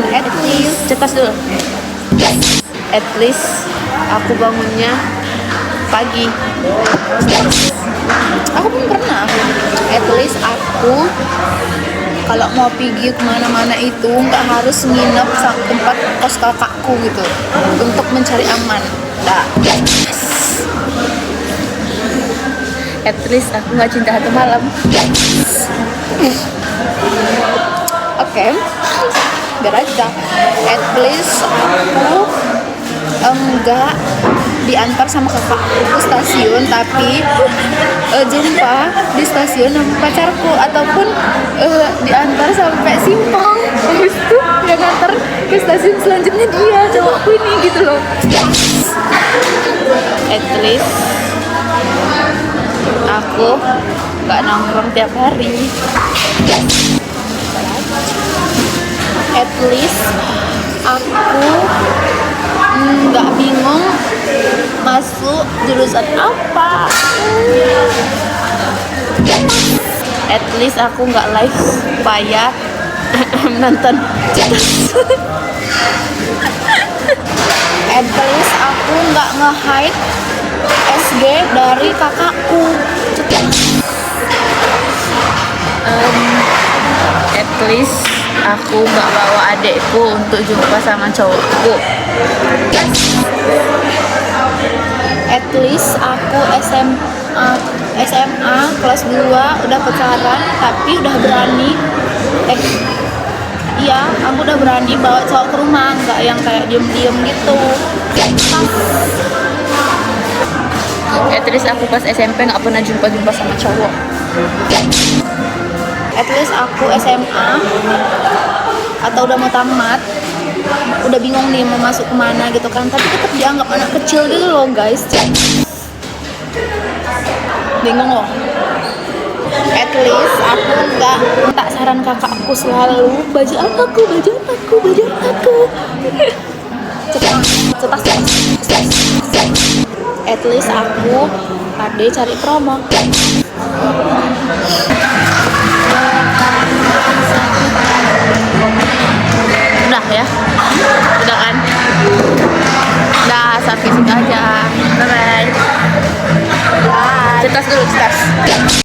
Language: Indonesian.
main at least. Cetas dulu. At least aku bangunnya pagi. Aku pun pernah. At least aku kalau mau pergi kemana-mana itu nggak harus nginep sama tempat kos kakakku gitu untuk mencari aman. Nah, At least aku nggak cinta satu malam. oke. Biar aja. At least aku enggak diantar sama kakakku ke stasiun, tapi jumpa di stasiun sama pacarku, ataupun diantar sampai simpang, habis itu yang nganter ke stasiun selanjutnya dia, cowokku ini gitu loh. At least aku nggak nongkrong tiap hari. At least aku nggak bingung masuk jurusan apa. At least aku nggak live supaya nonton Cetas. At least aku nggak nge-hide SG dari kakakku. At least aku nggak bawa adekku untuk jumpa sama cowokku. At least aku SMA kelas 2 udah pacaran, tapi udah berani aku udah berani bawa cowok ke rumah, nggak yang kayak diem-diem gitu. At least aku pas SMP nggak pernah jumpa sama cowok. At least aku SMA atau udah mau tamat, udah bingung nih mau masuk kemana gitu kan, tapi tetap dianggap anak kecil gitu loh guys. Bingung loh. At least aku nggak minta saran kakakku selalu baju apa aku. Cetas. At least aku pade cari promo. Udah ya? Udah kan? Udah, sampai situ aja. Bye-bye. Cetas dulu, cetas.